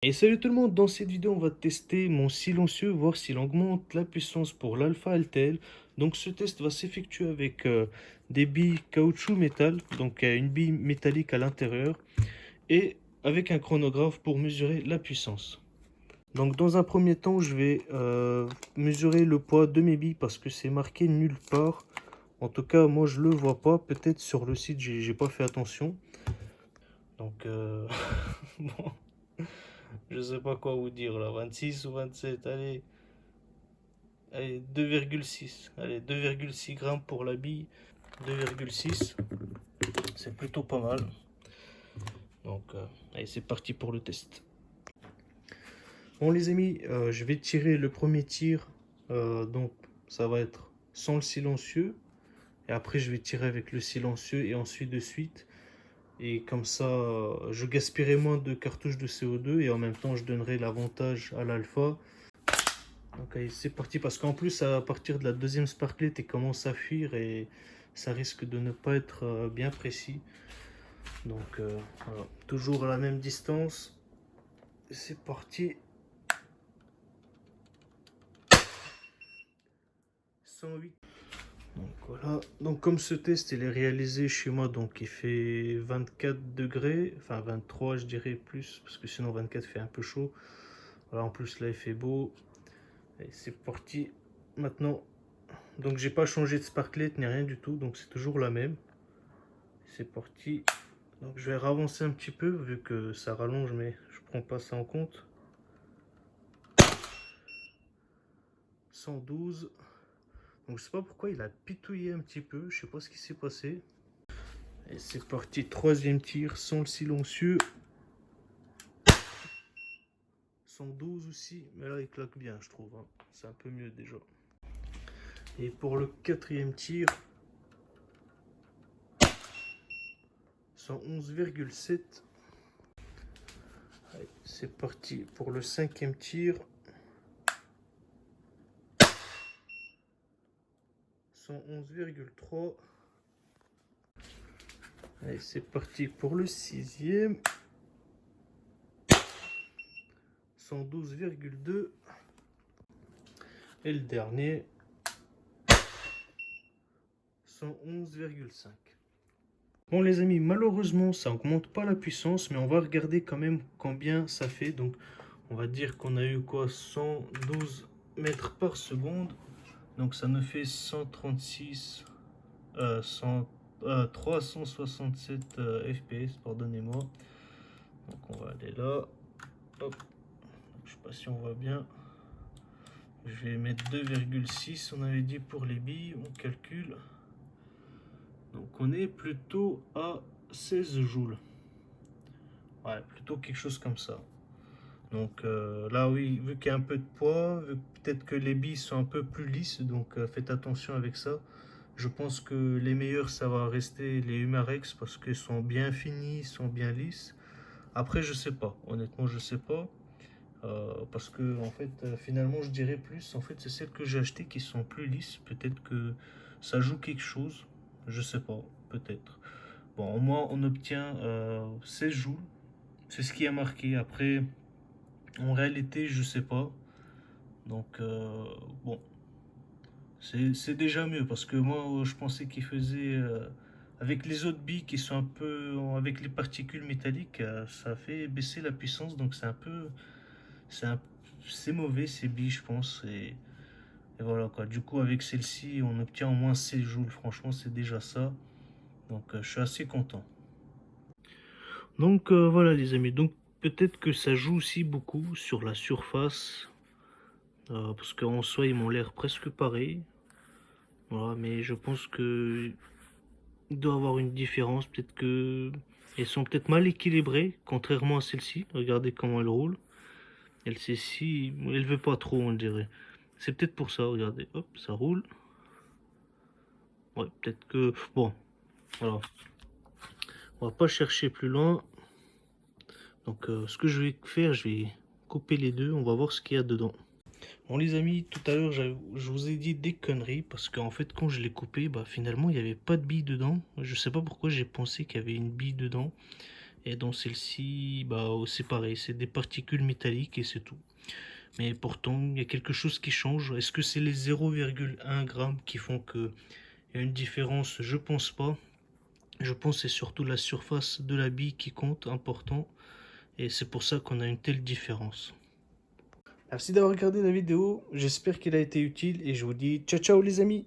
Et salut tout le monde, dans cette vidéo on va tester mon silencieux, voir s'il augmente la puissance pour l'alpha LTL. Donc ce test va s'effectuer avec des billes caoutchouc métal, donc une bille métallique à l'intérieur, et avec un chronographe pour mesurer la puissance. Donc dans un premier temps je vais mesurer le poids de mes billes parce que c'est marqué nulle part. En tout cas moi je le vois pas, peut-être sur le site j'ai pas fait attention. Donc bon. Je sais pas quoi vous dire là, 26 ou 27, allez 2,6, allez 2,6 grammes pour la bille, 2,6, c'est plutôt pas mal. Donc allez c'est parti pour le test. Bon les amis, je vais tirer le premier tir, donc ça va être sans le silencieux, et après je vais tirer avec le silencieux et ensuite de suite. Et comme ça, je gaspillerai moins de cartouches de CO2 et en même temps je donnerai l'avantage à l'alpha. Ok, c'est parti parce qu'en plus à partir de la deuxième sparklet il commence à fuir et ça risque de ne pas être bien précis. Donc voilà, toujours à la même distance. C'est parti. 108. Donc voilà. Donc comme ce test il est réalisé chez moi, donc il fait 24 degrés, enfin 23 je dirais plus parce que sinon 24 fait un peu chaud. Voilà, en plus là il fait beau. Et c'est parti. Maintenant, donc j'ai pas changé de sparklet ni rien du tout, donc c'est toujours la même. C'est parti. Donc je vais ravancer un petit peu vu que ça rallonge, mais je prends pas ça en compte. 112. Donc je sais pas pourquoi il a pitouillé un petit peu, je sais pas ce qui s'est passé. Et c'est parti, troisième tir sans le silencieux. 112 aussi, mais là il claque bien je trouve, hein. C'est un peu mieux déjà. Et pour le quatrième tir, 111,7. C'est parti pour le cinquième tir. 111,3. Allez, c'est parti pour le sixième. 112,2. Et le dernier, 111,5. Bon les amis, malheureusement ça augmente pas la puissance, mais on va regarder quand même combien ça fait. Donc on va dire qu'on a eu quoi, 112 mètres par seconde. Donc ça nous fait 136, 367 fps, pardonnez-moi. Donc on va aller là. Hop. Je sais pas si on voit bien. Je vais mettre 2,6, on avait dit pour les billes, on calcule. Donc on est plutôt à 16 joules. Ouais, plutôt quelque chose comme ça. Donc là oui, vu qu'il y a un peu de poids, peut-être que les billes sont un peu plus lisses, donc faites attention avec ça. Je pense que les meilleurs ça va rester les Humarex parce qu'ils sont bien finis, sont bien lisses. Après je sais pas, honnêtement je sais pas. Parce que en fait finalement je dirais plus, en fait c'est celles que j'ai achetées qui sont plus lisses. Peut-être que ça joue quelque chose, je sais pas, peut-être. Bon, au moins on obtient 16 joules, c'est ce qui a marqué. Après en réalité je sais pas. Donc bon, c'est déjà mieux parce que moi je pensais qu'il faisait avec les autres billes qui sont un peu avec les particules métalliques, ça fait baisser la puissance. Donc c'est un peu c'est un- c'est mauvais ces billes je pense. Et voilà quoi. Du coup avec celle-ci on obtient au moins 16 joules. Franchement c'est déjà ça. Donc je suis assez content. Donc voilà les amis. Donc peut-être que ça joue aussi beaucoup sur la surface. Parce qu'en soi ils m'ont l'air presque pareils. Voilà, mais je pense que il doit y avoir une différence. Peut-être que elles sont peut-être mal équilibrées, contrairement à celle-ci. Regardez comment elle roule. Elle, celle-ci, elle veut pas trop, on dirait. C'est peut-être pour ça, regardez. Hop, ça roule. Ouais, peut-être que... Bon, voilà. On va pas chercher plus loin. Donc, ce que je vais faire, je vais couper les deux. On va voir ce qu'il y a dedans. Bon les amis, tout à l'heure je vous ai dit des conneries parce qu'en fait quand je l'ai coupé, bah finalement il n'y avait pas de bille dedans. Je sais pas pourquoi j'ai pensé qu'il y avait une bille dedans. Et dans celle-ci, bah, c'est pareil, c'est des particules métalliques et c'est tout. Mais pourtant, il y a quelque chose qui change. Est-ce que c'est les 0,1 g qui font qu'il y a une différence? Je pense pas. Je pense que c'est surtout la surface de la bille qui compte, important. Et c'est pour ça qu'on a une telle différence. Merci d'avoir regardé la vidéo. J'espère qu'elle a été utile et je vous dis ciao ciao les amis.